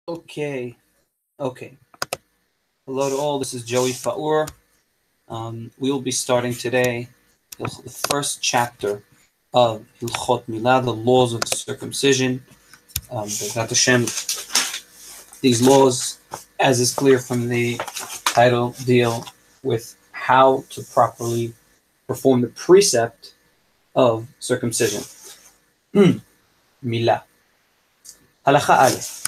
Okay. Okay. Hello to all. This is Joey Faur. We will be starting today the first chapter of Hilchot Mila, the laws of circumcision. B'ezrat Hashem, these laws, as is clear from the title, deal with how to properly perform the precept of circumcision. Mila. Halacha Aleph.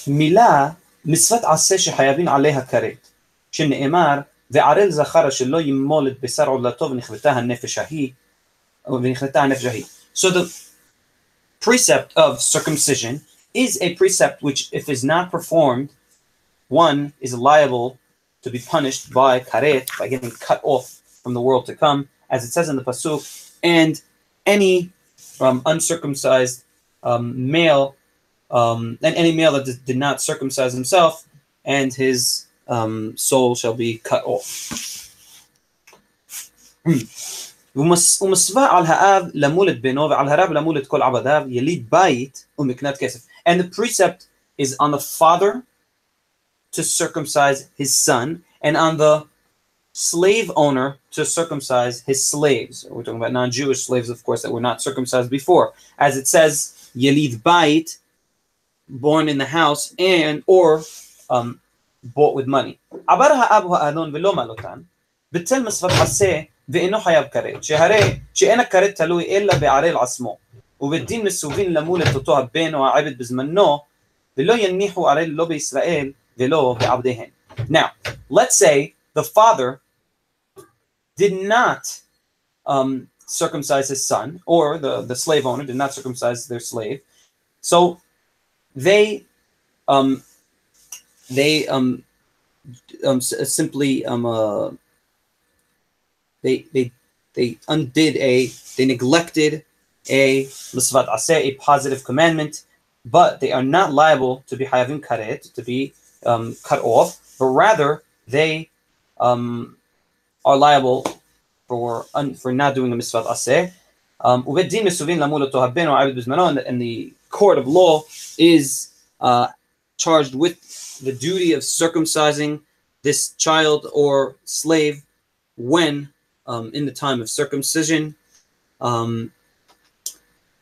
מילה, מצוות עשה שחייבים עליה כרת, שנאמר, וערל זכר שלא ימול את בשר עולתו ונכוותה הנפש ההיא. So the precept of circumcision is a precept which, if is not performed, one is liable to be punished by karet, by getting cut off from the world to come, as it says in the pasuk, and any uncircumcised male, and any male that did not circumcise himself, and his soul shall be cut off. ומשווה על האב למול את בנו ועל הרב למול את כל עבדיו יליד בית ומקנת כסף. And the precept is on the father to circumcise his son, and on the slave owner to circumcise his slaves. We're talking about non-Jewish slaves, of course, that were not circumcised before. As it says, yelid bait, born in the house, and or bought with money. עבר האב האדון ולא מלותן, בטל מצוות עשה ואינו חייב כרת, שהרי שאין הכרת תלוי אלא בערל עצמו, ובדין מסובין למול את אותו הבן או העבד בזמנו, ולא יניחו ערל לא בישראל ולא בעבדיהן. Now, let's say the father did not circumcise his son, or the slave owner did not circumcise their slave, so they simply they neglected a misvat aseh, a positive commandment, but they are not liable to be hayavim karet, to be cut off, but rather they are liable for not doing a misvat aseh. And the court of law is charged with the duty of circumcising this child or slave when in the time of circumcision,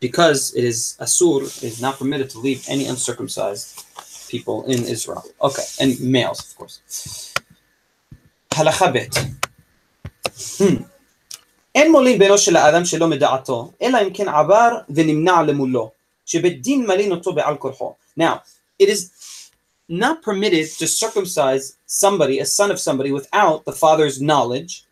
because it is asur, it is not permitted to leave any uncircumcised people in Israel. Okay, and males, of course. Halacha bet. אין מולין בינו של האדם שלא מדעתו, אלא אם כן עבר ונמנע למולו, שבדין מלין אותו בעל כורחו. Now, it is not permitted to circumcise somebody, a son of somebody, without the father's knowledge,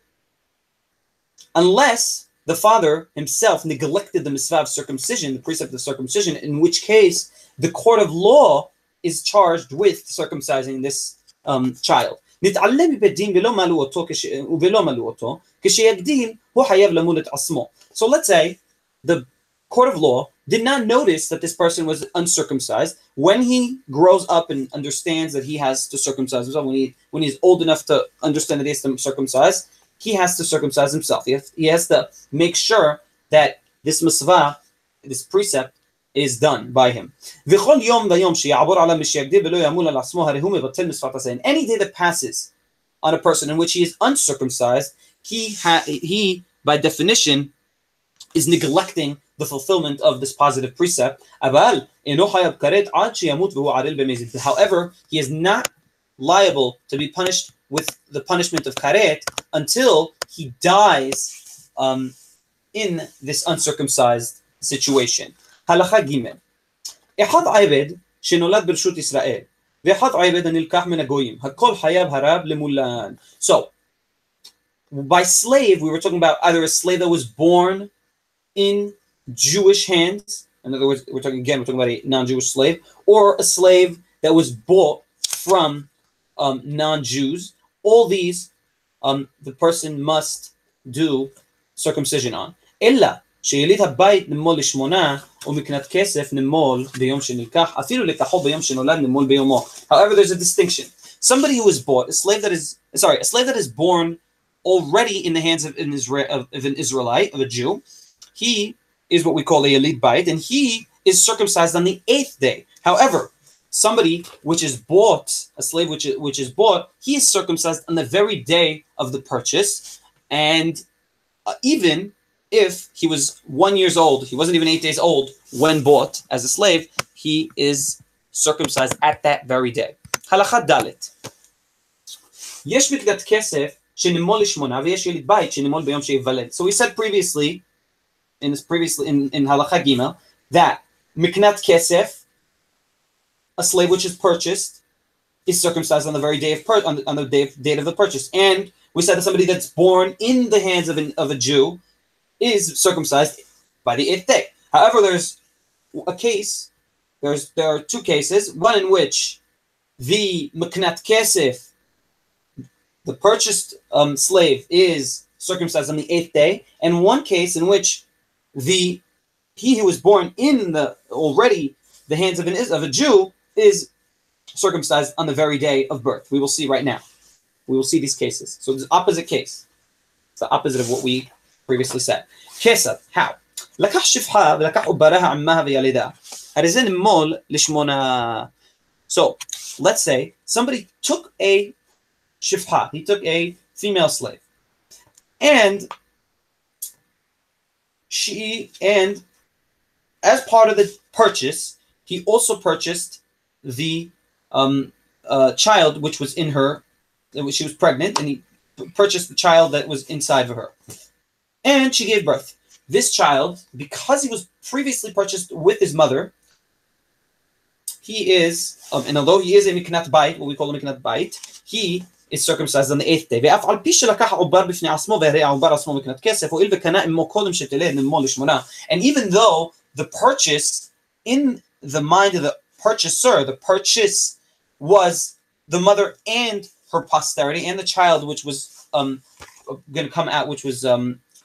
unless the father himself neglected the mitzvah of circumcision, the precept of circumcision, in which case the court of law is charged with circumcising this child. נתעלה בבית ולא מלאו אותו, כשיגדיל הוא חייב למול את עצמו. So let's say the court of law did not notice that this person was uncircumcised. When he grows up and understands that he has to circumcise himself, when he's old enough to understand that he has to circumcise, he has to circumcise himself. He has to make sure that this mitzvah, this precept, is done by him. And any day that passes on a person in which he is uncircumcised, he by definition is neglecting the fulfillment of this positive precept. However, he is not liable to be punished with the punishment of karet until he dies in this uncircumcised situation. הלכה ג' אחד עבד שנולד ברשות ישראל ואחד עבד הנלקח מן הגויים הכל חייב הרב למולן. So by slave we were talking about either a slave that was born in Jewish hands, in other words we're talking about a non-Jewish slave, or a slave that was bought from non-Jews. All these the person must do circumcision on. אלא שיליד הבית נמול לשמונה ומקנת כסף נמול ביום שנלקח אפילו לקחו ביום שנולד נמול ביומו. However, there's a distinction. Somebody who is bought, a slave that is born already in the hands of an Israelite, of a Jew, he is what we call a yelid bait, and he is circumcised on the 8th day. However, somebody which is bought, a slave which is bought, he is circumcised on the very day of the purchase. And even if he was 1 year old, he wasn't even 8 days old when bought as a slave, he is circumcised at that very day. Halakha dalet. יש מקנת כסף שנמול לשמונה ויש יליד בית שנמול ביום שיוולד. So we said previously in Halakha Gimel that miknat kesef, a slave which is purchased, is circumcised on the very day of on the date of the purchase. And we said that somebody that's born in the hands of a Jew is circumcised by the 8th day. However, there's a case. There are two cases. One in which the miknat kesef, the purchased slave, is circumcised on the 8th day, and one case in which he who was born in the hands of a Jew is circumcised on the very day of birth. We will see right now. We will see these cases. So the opposite case. It's the opposite of what we previously said. Kesed, how? לקח שפחה ולקח עוברה עמها וילדה. הרי זה נמול לשמונה. So let's say somebody took a shifha, he took a female slave, and as part of the purchase, he also purchased the child which was in her, she was pregnant, and he purchased the child that was inside of her, and she gave birth. This child, because he was previously purchased with his mother, he is, and although he is a miknat bait, what we call a miknat bait, he is circumcised on the 8th day. And even though the purchase, in the mind of the purchaser, the purchase was the mother and her posterity and the child which was going to come out, which was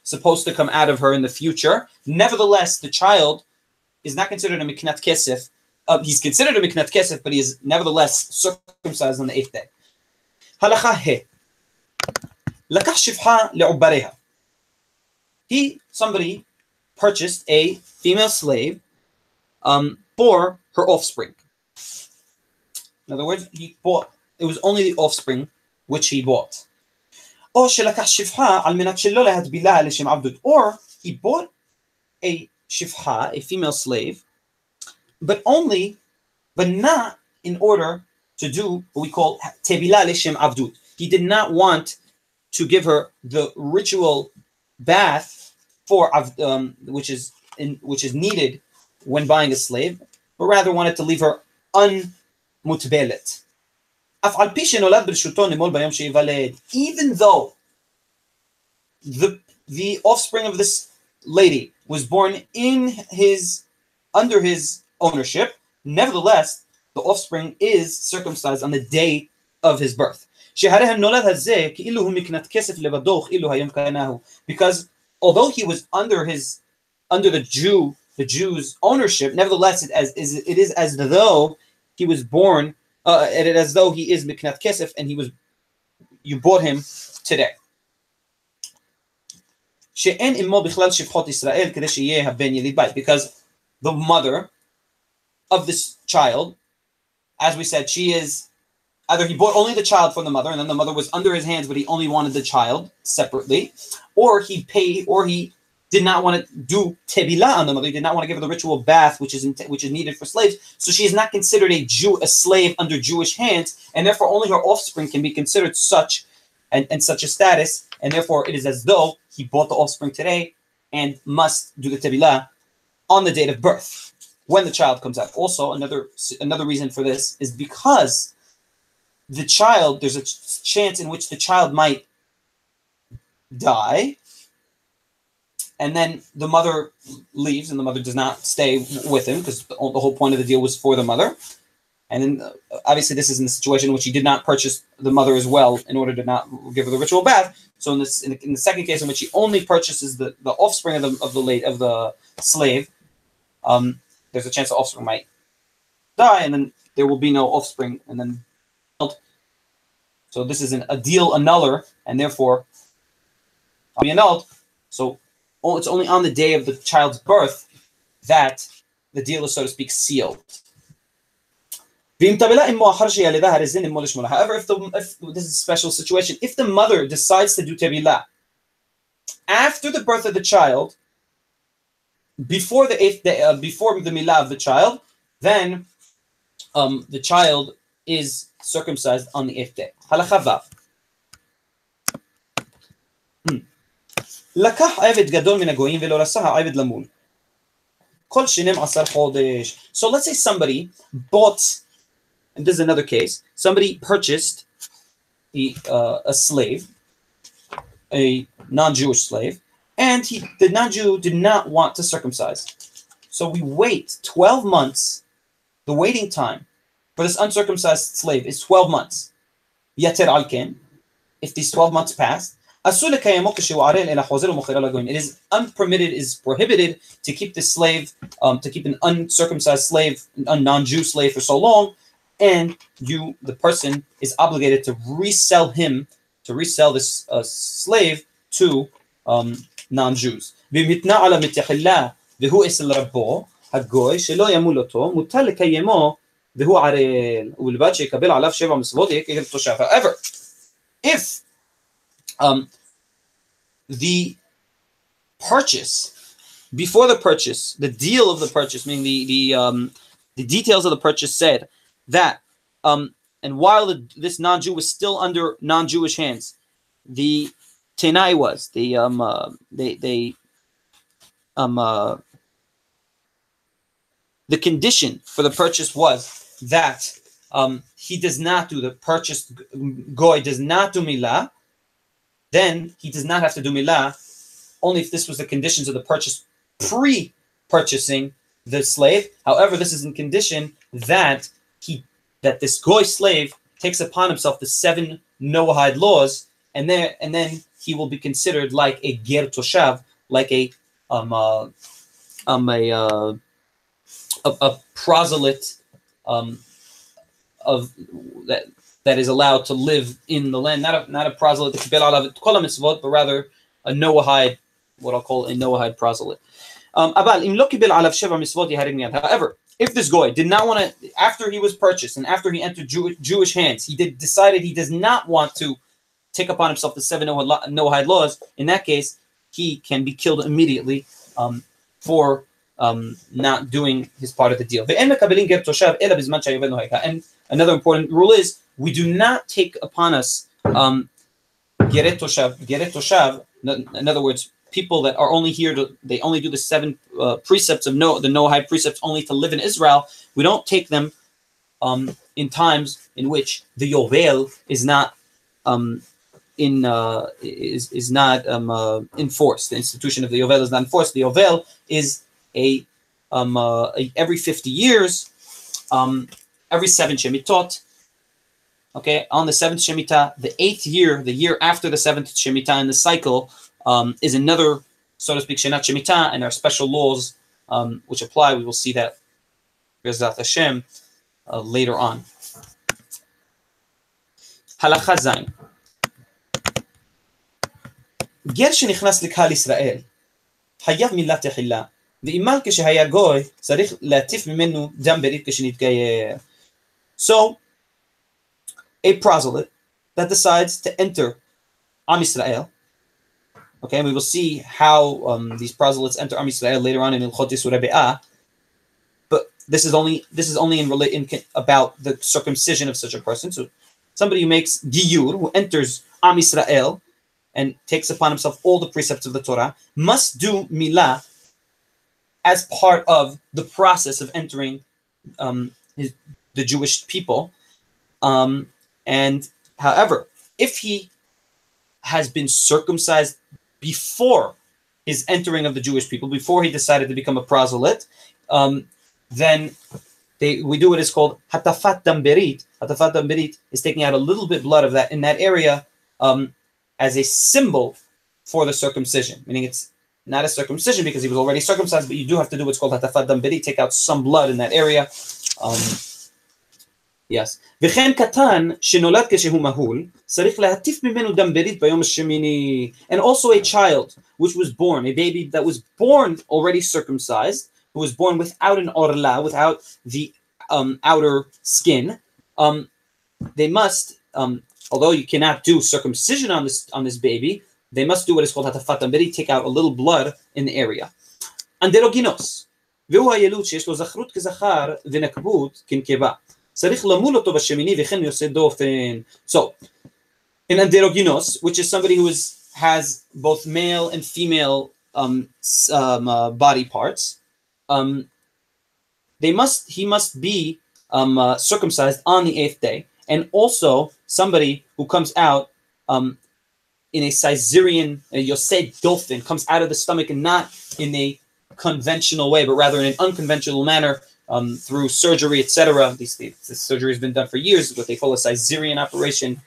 supposed to come out of her in the future, nevertheless, the child is not considered a miknat kesef. He's considered a miknat kesef, but he is nevertheless circumcised on the 8th day. Halakha he. Lakach shifha le'ubareha. Somebody purchased a female slave for her offspring. In other words, it was only the offspring which he bought. Or he bought a shifha, a female slave, but not in order to do what we call tebila leshem avdut. He did not want to give her the ritual bath for which is needed when buying a slave, but rather wanted to leave her unmutbelet. Even though the offspring of this lady was born under his ownership, nevertheless, the offspring is circumcised on the day of his birth. Because although he was under the Jew's ownership, nevertheless, it is as though he was born, as though he is miknat kesef, and you bought him today. Because the mother of this child, as we said, she is either he bought only the child from the mother, and then the mother was under his hands, but he only wanted the child separately, or he did not want to do tebila on the mother. He did not want to give her the ritual bath, which is needed for slaves. So she is not considered a slave under Jewish hands, and therefore only her offspring can be considered such and such a status, and therefore it is as though he bought the offspring today and must do the tebila on the date of birth, when the child comes out. Also, another reason for this is because the child, there's a chance in which the child might die, and then the mother leaves, and the mother does not stay with him, because the whole point of the deal was for the mother. And then, obviously, this is in the situation in which he did not purchase the mother as well in order to not give her the ritual bath. So in the second case, in which he only purchases the offspring of the slave, there's a chance the offspring might die, and then there will be no offspring, and then so this is a deal annuller, and therefore be annulled. So it's only on the day of the child's birth that the deal is, so to speak, sealed. However, if this is a special situation, if the mother decides to do tevilah after the birth of the child, before the 8th day, before the milah of the child, then the child is circumcised on the 8th day. Halakha vav. לקח עבד גדול מן הגויים ולא רצה העבד למול. כל 12 חודש. So let's say somebody bought, and this is another case, somebody purchased a slave, a non-Jewish slave, and the non-Jew did not want to circumcise. So we wait 12 months. The waiting time for this uncircumcised slave is 12 months. Yater al-ken, if these 12 months pass, it is unpermitted, is prohibited to keep this slave, to keep an uncircumcised slave, a non-Jew slave for so long, and the person is obligated to resell this slave to non-Jews. הגוי שלא ימול אותו, מותר לקיימו, והוא ערל, ובלבד שיקבל עליו 7 מצוות, יהיה כגר תושב. However, if the purchase, before the purchase, the deal of the purchase, meaning the details of the purchase said that, and while this non-Jew was still under non-Jewish hands, the tenai was, the condition for the purchase was that he does not do, the purchased goy does not do milah, then he does not have to do milah, only if this was the conditions of the purchase pre-purchasing the slave. However, this is in condition that this goy slave takes upon himself the 7 Noahide laws, and then he will be considered like a ger toshav, like a proselyte of that is allowed to live in the land, not a proselyte, but rather a Noahide, what I'll call a Noahide proselyte. However, if this goy did not want to, after he was purchased and after he entered Jewish hands, decided he does not want to take upon himself the 7 Noahide laws, in that case, he can be killed immediately for not doing his part of the deal. And another important rule is, we do not take upon us geret toshav, in other words, people that are only here they only do the 7 precepts of the Noahide precepts only to live in Israel. We don't take them in times in which the Yovel is not enforced. The institution of the Yovel is not enforced. The Yovel is every 50 years, every 7 Shemitot. Okay, on the 7th Shemitah, the 8th year, the year after the 7th Shemitah in the cycle, is another, so to speak, Shenat Shemitah, and there are special laws which apply. We will see that, Bezat Hashem, later on. Halakha Zayin. גר שנכנס לקהל ישראל, חייב מילת תחילה, ואימל כשהיה גוי, צריך להטיף ממנו דם ברית כשנתגייר. So, a proselyte that decides to enter Am Yisrael, okay, and we will see how these proselytes enter Am Yisrael later on in Ilchot Yisur Be'ah, but this is only in about the circumcision of such a person. So, somebody who makes Giyur, who enters Am Yisrael, and takes upon himself all the precepts of the Torah, must do milah as part of the process of entering the Jewish people. And however, if he has been circumcised before his entering of the Jewish people, before he decided to become a proselyte, then we do what is called hatafat dam berit. Hatafat dam berit is taking out a little bit blood of that in that area, as a symbol for the circumcision, meaning it's not a circumcision because he was already circumcised, but you do have to do what's called hatafat dam berit, take out some blood in that area. Yes. וכן קטן שנולד כשהוא מהול, צריך להטיף ממנו דם ברית ביום השמיני. And also a child which was born, a baby that was born already circumcised, who was born without an orla, without the outer skin, they must, although you cannot do circumcision on this baby, they must do what is called hatafat tamberi, take out a little blood in the area. אנדרוגינוס, והוא הילוד שיש לו זכרות כזכר ונקבות כנקבה. צריך למול אותו בשמיני וכן יוצא דופן. So, an androgynous, which is somebody who has both male and female body parts, he must be circumcised on the 8th day, and also somebody who comes out in a Caesarean, a Yosed dolphin, comes out of the stomach, and not in a conventional way, but rather in an unconventional manner, through surgery, etc. This surgery has been done for years, what they call a Caesarean operation,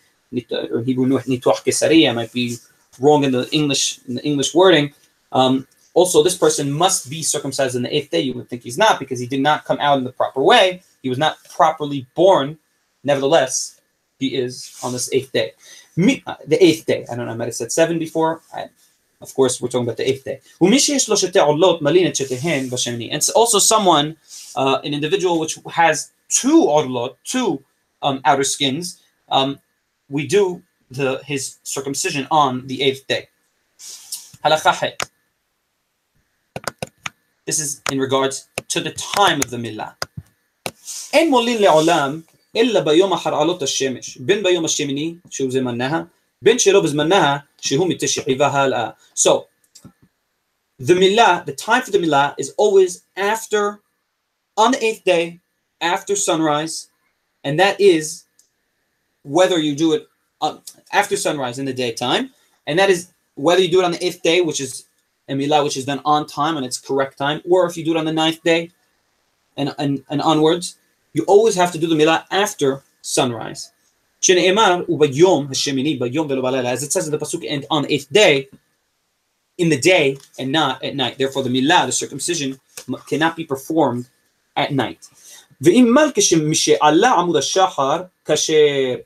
or Hebrew nituach kesaria. I might be wrong in the English wording. Also, this person must be circumcised on the 8th day. You would think he's not, because he did not come out in the proper way. He was not properly born. Nevertheless, he is on this 8th day. The 8th day. I don't know, I might have said 7 before. Of course, we're talking about the 8th day. And it's also someone, an individual which has two orlot, two outer skins. We do his circumcision on the 8th day. Halakha. This is in regards to the time of the Mila. אין מולין לעולם إلا ביום החרעלות השמש, בין ביום השמיני שהוא זמנها, בין שלא בזמנها שהוא מתשעיבה הלאה. So, the Mila, the time for the Mila is always after, on the 8th day, after sunrise, and that is whether you do it after sunrise in the daytime, and that is whether you do it on the 8th day, which is a Mila, which is done on time, on its correct time, or if you do it on the 9th day and onwards, you always have to do the Mila after sunrise. As it says in the pasuk, and on the 8th day, in the day and not at night. Therefore, the Mila, the circumcision, cannot be performed at night.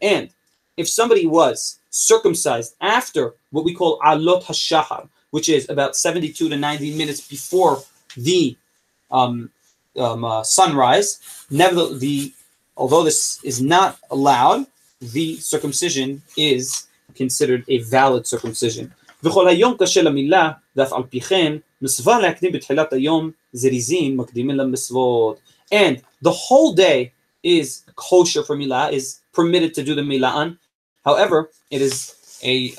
And if somebody was circumcised after what we call alot hashahar, which is about 72 to 90 minutes before the sunrise, although this is not allowed, the circumcision is considered a valid circumcision. And the whole day is kosher for Mila, is permitted to do the Mila on. However, it is a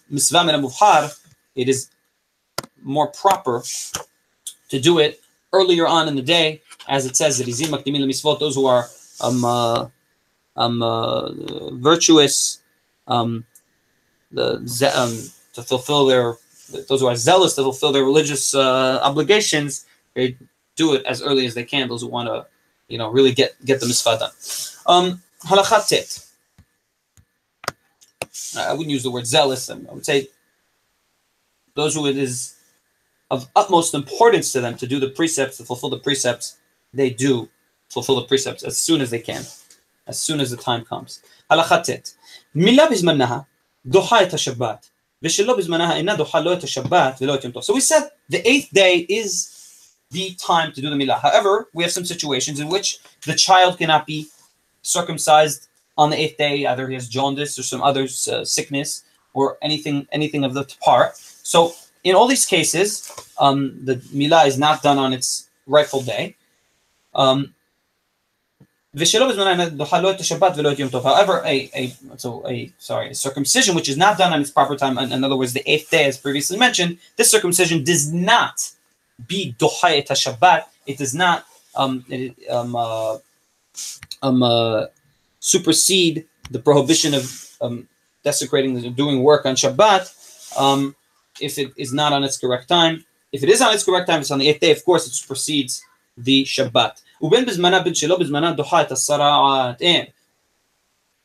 mitzvah min mubhar. It is more proper to do it earlier on in the day, as it says, those who are virtuous, to fulfill those who are zealous to fulfill their religious obligations, they do it as early as they can. Those who want to, really get the mitzvah done. Halakha tet. I wouldn't use the word zealous. I would say those who it is of utmost importance to them to do the precepts, to fulfill the precepts, they do fulfill the precepts as soon as they can, as soon as the time comes. Halakha tet. Mila bizmanaha doha et hashabbat. V'shelo bizmanaha ina doha lo et hashabbat v'lo et yom tov. So we said the 8th day is the time to do the Mila. However, we have some situations in which the child cannot be circumcised on the 8th day. Either he has jaundice or some other sickness or anything of the part. So in all these cases, the Mila is not done on its rightful day. However, a circumcision which is not done on its proper time, in other words, the 8th day, as previously mentioned, this circumcision does not be doha et Shabbat. It does not supersede the prohibition of desecrating, doing work on Shabbat, if it is not on its correct time. If it is on its correct time, it's on the 8th day, of course, it supersedes the Shabbat. And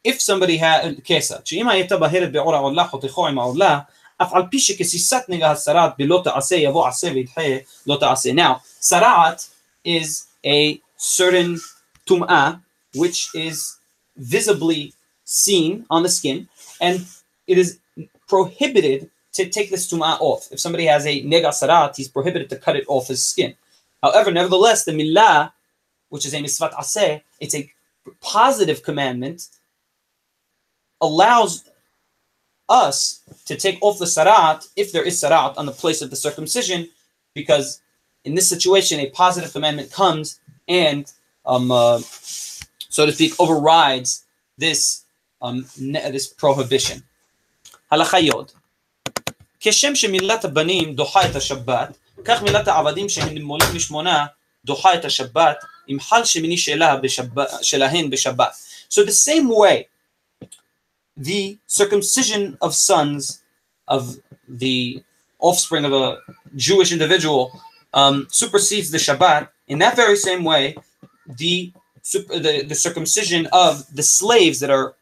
if somebody had kesa, now, sara'at is a certain tum'ah which is visibly seen on the skin, and it is prohibited to take this tum'ah off. If somebody has a nega sarat, he's prohibited to cut it off his skin. However, nevertheless, the Mila, which is a misvat aseh, it's a positive commandment, allows us to take off the sarat, if there is sarat, on the place of the circumcision, because in this situation, a positive commandment comes and, so to speak, overrides this this prohibition. הלכה יוד. כשם שמילת הבנים דוחה את השבת, כך מילת העבדים שהם נמולים משמונה דוחה את השבת, אם חל שמיני שלהן בשבת. So the same way, the circumcision of sons of the offspring of a Jewish individual supersedes the Shabbat. In that very same way, the circumcision of the slaves that are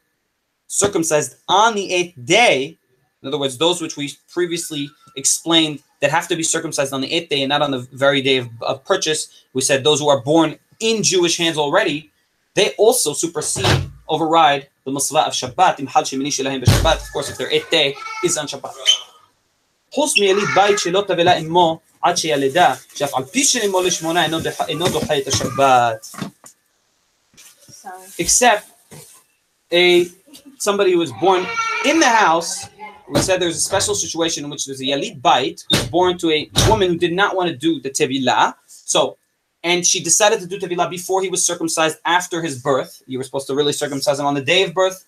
circumcised on the 8th day, in other words, those which we previously explained that have to be circumcised on the 8th day and not on the very day of purchase, we said those who are born in Jewish hands already, they also supersede, override the Musla of Shabbat. Of course, if their 8th day is on Shabbat. חוץ מיליד בית שלא תבלה אמו עד שילדה, שאף על פי שנמו לשמונה אינו דוחה את השבת. Except somebody who was born in the house. We said there's a special situation in which there's a Yalid Bait who's born to a woman who did not want to do the Tevilah. So, and she decided to do Tevilah before he was circumcised after his birth. You were supposed to really circumcise him on the day of birth.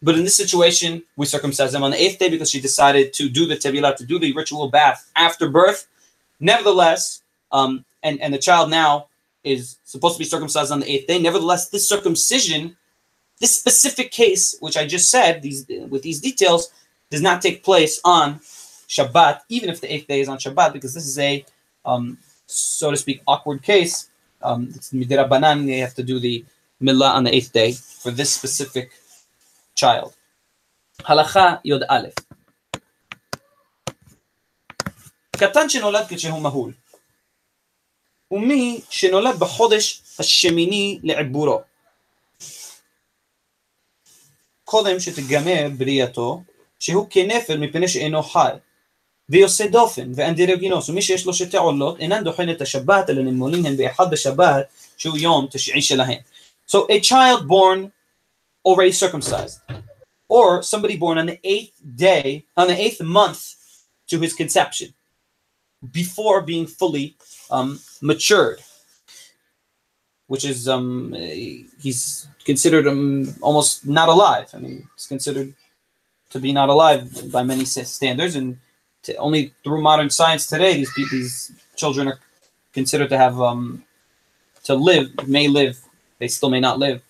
But in this situation, we circumcised him on the 8th day because she decided to do the Tevilah, to do the ritual bath after birth. Nevertheless, and the child now is supposed to be circumcised on the 8th day. Nevertheless, this circumcision, this specific case, which I just said, with these details, does not take place on Shabbat, even if the 8th day is on Shabbat, because this is a, so to speak, awkward case. It's Midira Banan, they have to do the Mila on the 8th day for this specific child. Halacha Yod Aleph. קטן שנולד כשהוא מהול, ומי שנולד בחודש השמיני לעבורו, קודם שתגמר בריאתו, שהוא כנפל מפני שאינו חי, ויוצא דופן ואנדרוגינוס, ומי שיש לו שתי עולות, אינן דוחן את השבת, אלא נמולין הן באחד בשבת, שהוא יום תשיעי שלהן. So a child born already circumcised, or somebody born on the 8th day, on the 8th month to his conception, before being fully matured, which is he's considered almost not alive. I mean, it's considered to be not alive by many standards, and only through modern science today, these children are considered to have to live, may live, they still may not live.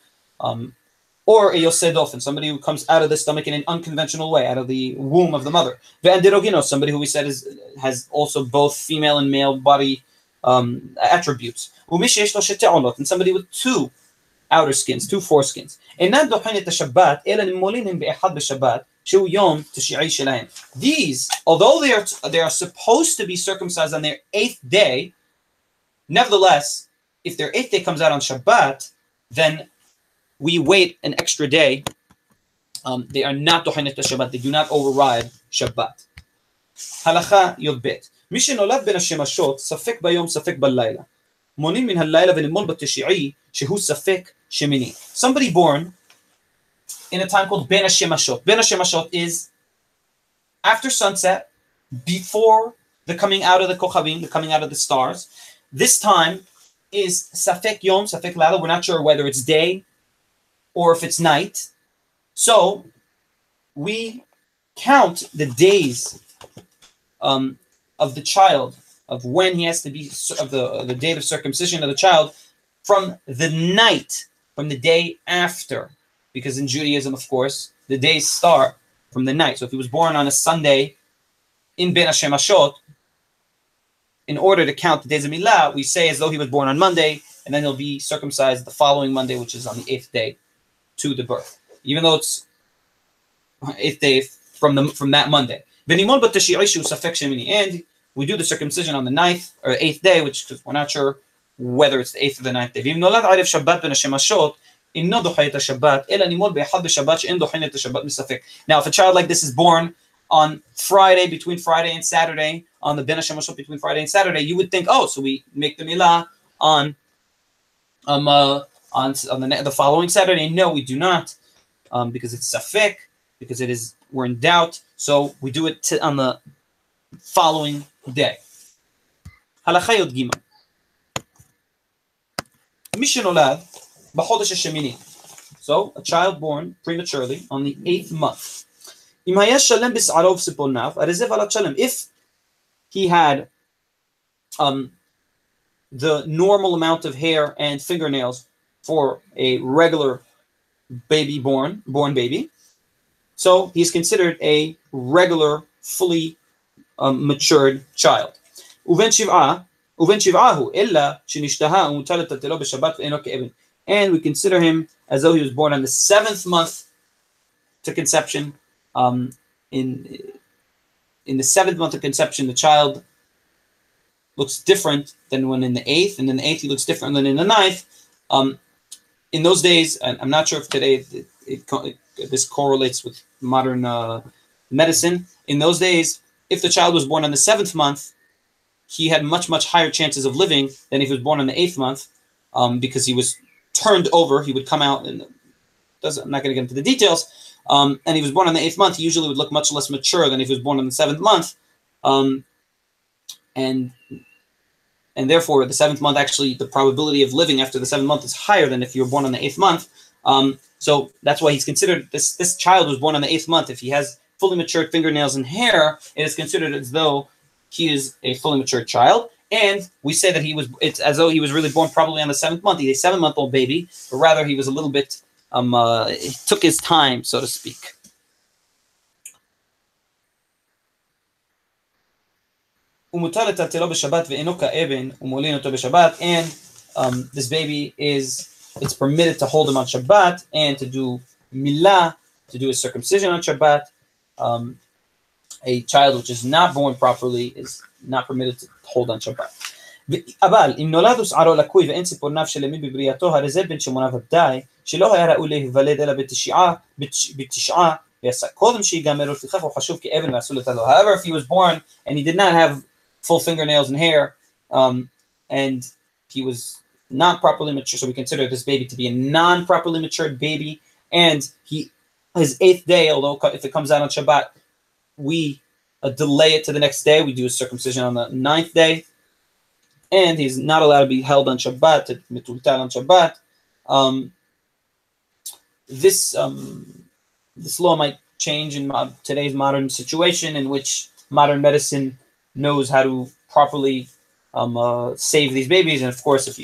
Or a Yosedov, and somebody who comes out of the stomach in an unconventional way, out of the womb of the mother. Ve'andiroginos, somebody who we said has also both female and male body attributes. And somebody with two outer skins, two foreskins. These, although they are supposed to be circumcised on their 8th day, nevertheless, if their 8th day comes out on Shabbat, then we wait an extra day. They are not dochenet Shabbat. They do not override Shabbat. Halacha Yod Bet. מי שנולד בין השמשות, ספק ביום, ספק בלילה. מונים מן הלילה ונמול בתשיעי, שהוא ספק שמיני. Somebody born in a time called בין השמשות. בין השמשות is after sunset, before the coming out of the kochavim, the coming out of the stars. This time is safek yom, safek laila. We're not sure whether it's day or if it's night. So we count the days of the child, of when he has to be, of the date of circumcision of the child, from the night, from the day after. Because in Judaism, of course, the days start from the night. So if he was born on a Sunday in Ben Hashemashot, in order to count the days of Mila, we say as though he was born on Monday, and then he'll be circumcised the following Monday, which is on the 8th day to the birth, even though it's 8th day from that Monday. And we do the circumcision on the 9th or 8th day, which we're not sure whether it's the 8th or the 9th day. Now, if a child like this is born on Friday, between Friday and Saturday, on the Ben Hashem Mashot between Friday and Saturday, you would think, oh, so we make the Mila on the following Saturday. No, we do not, because it's safek, because we're in doubt. So we do it on the following day. Halakha Yod Gimel. Mishne Tora b'chodesh hashemini. So a child born prematurely on the 8th month. If he had the normal amount of hair and fingernails for a regular baby born baby, so he's considered a regular, fully matured child. And we consider him as though he was born on the 7th month to conception. In the 7th month of conception, the child looks different than when in the 8th, and in the 8th he looks different than in the 9th. In those days, and I'm not sure if today this correlates with modern medicine. In those days, if the child was born on the 7th month, he had much, much higher chances of living than if he was born on the 8th month, because he was turned over. He would come out, and I'm not going to get into the details, and he was born on the 8th month. He usually would look much less mature than if he was born on the 7th month, and therefore the 7th month, actually the probability of living after the 7th month is higher than if you were born on the 8th month. So that's why he's considered, this child was born on the 8th month. If he has fully matured fingernails and hair, it is considered as though he is a fully matured child. And we say that it's as though he was really born probably on the 7th month. He's a 7-month-old baby, but rather he was a little bit, it took his time, so to speak. And this baby it's permitted to hold him on Shabbat and to do Mila, to do a circumcision on Shabbat. A child which is not born properly is not permitted to hold on Shabbat. אבל אם נולד ושערו לקוי ואין ציפור נף של ימין בבריאתו, הרי זה בן שמונה ודאי שלא היה ראוי להיוולד אלא בתשעה ויעשה קודם שיגמר, ולפיכך הוא חשוב כאבן ועשו לטלו. However, if he was born and he did not have full fingernails and hair, and he was not properly mature, so we consider this baby to be a non-properly matured baby, and his 8th day, although if it comes out on Shabbat, we delay it to the next day. We do a circumcision on the 9th day, and he's not allowed to be held on Shabbat, mitultal on Shabbat. This law might change in today's modern situation, in which modern medicine knows how to properly save these babies. And of course, if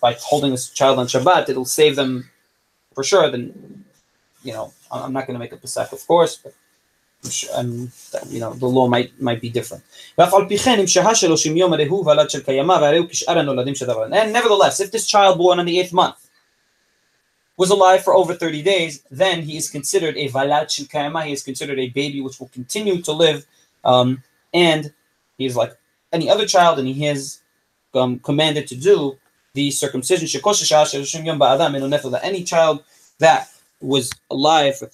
by holding this child on Shabbat it'll save them for sure, then I'm not going to make a pesach, of course, but the law might be different. And nevertheless, if this child born on the 8th month was alive for over 30 days, then he is considered a valad shel kayama. He is considered a baby which will continue to live, and he is like any other child, and he is commanded to do the circumcision. That any child that was alive for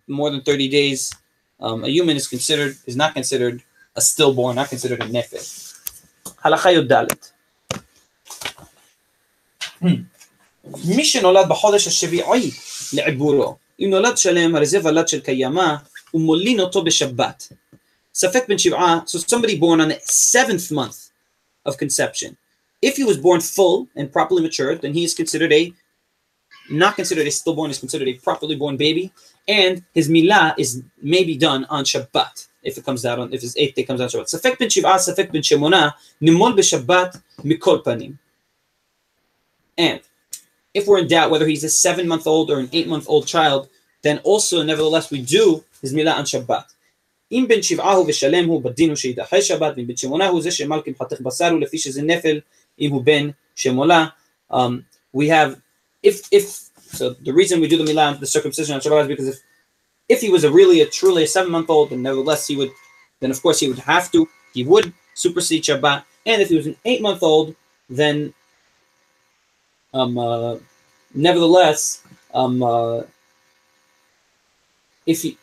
more than 30 days, a human is not considered a stillborn, not considered a nefel. Halakha Yod Dalet. מי שנולד בחודש השביעי לעיבורו, אם נולד שלם, הרי זה ולד של קיימה, ומולין אותו בשבת. ספק בן שבעה, so somebody born on the 7th month of conception. If he was born full and properly matured, then he is not considered a stillborn, is considered a properly born baby, and his milah is maybe done on Shabbat, if his 8th day comes out on Shabbat. ספק בן שבעה, ספק בן שמונה, נמול בשבת מכל פנים. And if we're in doubt whether he's a 7-month-old or an 8-month-old child, then also, nevertheless, we do his milah on Shabbat. אם בן שבעה הוא ושלם הוא, בדין הוא שידחה שבת, ואם בן שמונה הוא זה שמל כמחתך בשר הוא, לפי שזה נפל, אם הוא בן שמולה. We have, so the reason we do the milah, the circumcision on Shabbat, is because if he was truly a 7-month-old, then nevertheless then of course he would supersede Shabbat. And if he was an 8-month-old, then nevertheless, if he,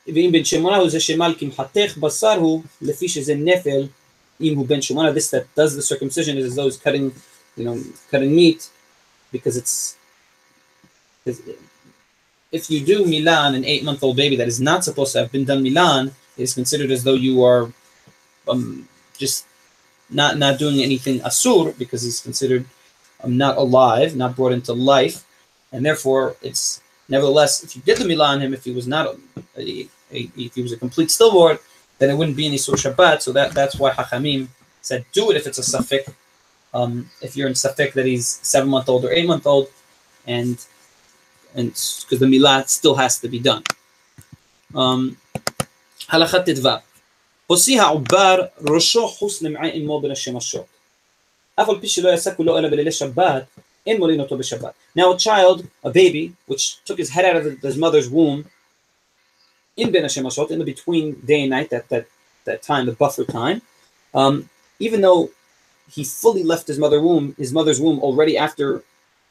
ואם בן שמונה הוא זה שמל כמחתך בשר הוא, לפי שזה נפל, אם הוא בן שמונה, this that does the circumcision is as though he's cutting, cutting meat, because if you do Mila on an 8-month-old baby that is not supposed to have been done Milan, it is considered as though you are just not doing anything asur, because he's considered not alive, not brought into life, and therefore it's nevertheless, if you did the Mila on him, if he was not if he was a complete stillborn, then it wouldn't be any Sur Shabbat. So that's why Hachamim said do it if it's a Safek. If you're in Safek that he's 7-month-old or 8-month-old, and because the Mila still has to be done. Halachat Tedvav. הוציא העובר ראשו חוס למעי אמו בין השמשות. אף על פי שלא יעשה כולו אלא בלילי שבת, אין מולין אותו בשבת. Now a child, a baby, which took his head out of his mother's womb, in בין השמשות, in the between day and night, that time, the buffer time, even though he fully left his mother's womb already after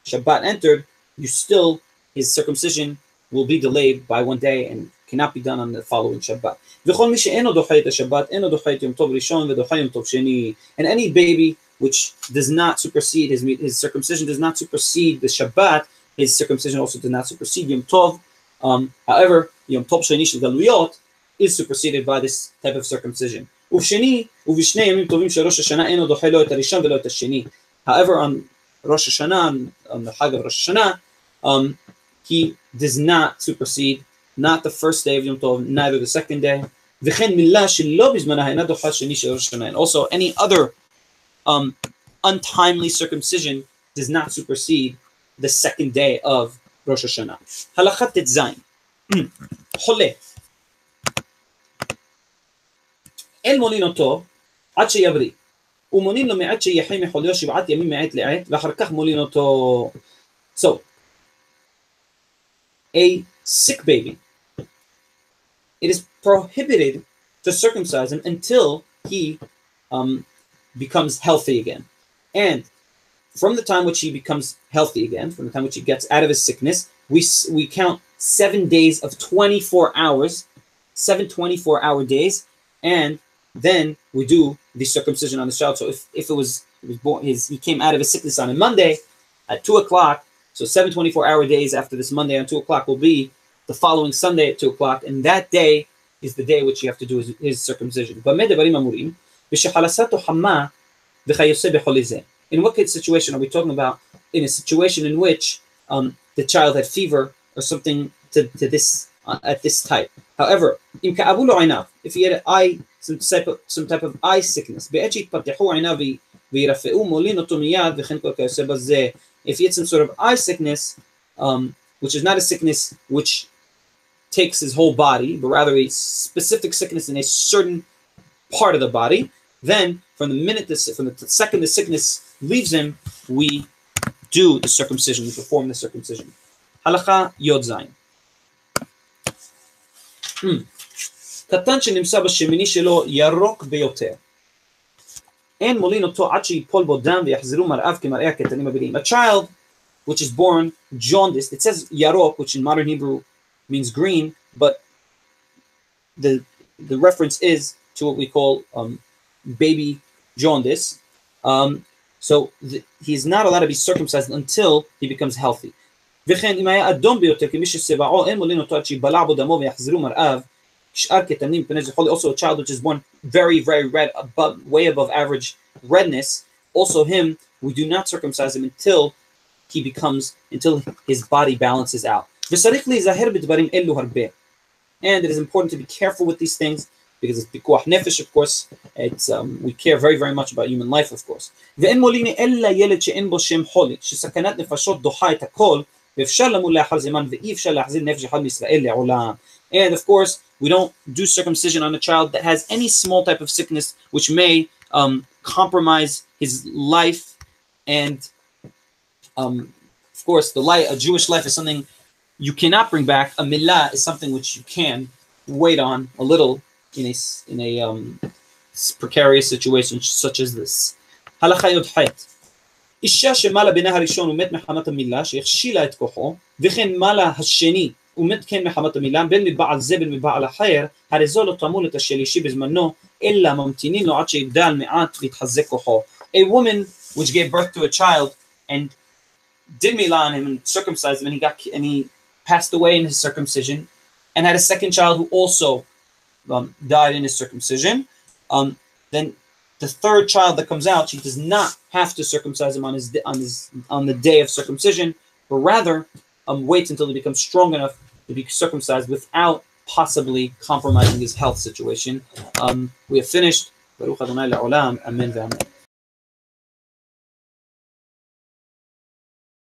Shabbat entered, his circumcision will be delayed by 1 day and cannot be done on the following Shabbat. And any baby which does not supersede his circumcision does not supersede the Shabbat, his circumcision also does not supersede Yom Tov. However, Yom Tov Sheni Shel Galuyot is superseded by this type of circumcision. However, on Rosh Hashanah, on the Chag of Rosh Hashanah, he does not supersede, not the first day of Yom Tov, neither the second day. And also, any other untimely circumcision does not supersede the second day of Rosh Hashanah. Halachat Tetzayin. Chole. אין מולין אותו עד שיבריא. ומולין לו מעט שיחי מחוליו 7 ימים מעת לעת, ואחר כך מולין אותו. So, a sick baby, it is prohibited to circumcise him until he becomes healthy again. And from the time which he becomes healthy again, from the time which he gets out of his sickness, we count 7 days of 24 hours, 7 24-hour days, and then we do the circumcision on the child. So if he came out of his sickness on a Monday at 2 o'clock, so 7 24-hour days after this Monday on 2 o'clock will be the following Sunday at 2 o'clock, and that day is the day which you have to do his circumcision. In what situation are we talking about? In a situation in which the child had fever or something to this at this type. However, if he had some type of eye sickness, if he had some sort of eye sickness, which is not a sickness which takes his whole body, but rather a specific sickness in a certain part of the body, then from the second the sickness leaves him, we do the circumcision, we perform the circumcision. Halacha Yod Zayin. קטן שנמצא בשמיני שלו ירוק ביותר. אין מולין אותו עד שיפול בו דם ויחזרו מרעיו כמראה הקטנים הבאים. A child which is born jaundiced, it says yarok, which in modern Hebrew means green, but the reference is to what we call baby jaundice. So he is not allowed to be circumcised until he becomes healthy. וכן אם היה אדום ביותר כמי שצבעו אין מולין אותו עד שיבלע בו דמו ויחזרו מרעיו כשאר כתמים פני זכור. Also a child which is born very very red, way above average redness, also him we do not circumcise him until his body balances out. וצריך להיזהר בדברים אלו הרבה. And it is important to be careful with these things because it's pikuach nefesh, of course. It's we care very very much about human life, of course. ואין מולין אלא ילד שאין בו שם חולי שסכנת נפשות דוחה את הכל ואפשר למול לאחר זמן ואי אפשר להחזיר נפש אחד מישראל לעולם. And of course, we don't do circumcision on a child that has any small type of sickness which may compromise his life. And of course, a Jewish life is something you cannot bring back. A Mila is something which you can wait on a little in a precarious situation such as this. Halacha Yod Het. אישה שמלה בנה הראשון ומת מחמת המילה שהכשילה את כוחו, וכן מלה השני ומתקן מחמת המילן, בין מבעל זה בין מבעל אחר, הרי זו לא תמולת השלישי בזמנו, אלא ממתינים לו עד שיגדל מעט ויתחזק כוחו. A woman which gave birth to a child and did Mila on him and circumcised him, and he passed away in his circumcision, and had a second child who also died in his circumcision, then the third child that comes out, she does not have to circumcise him on the day of circumcision, but rather wait until he becomes strong enough to be circumcised without possibly compromising his health situation. We have finished. Baruch Adonai le'olam. Amen ve'amen.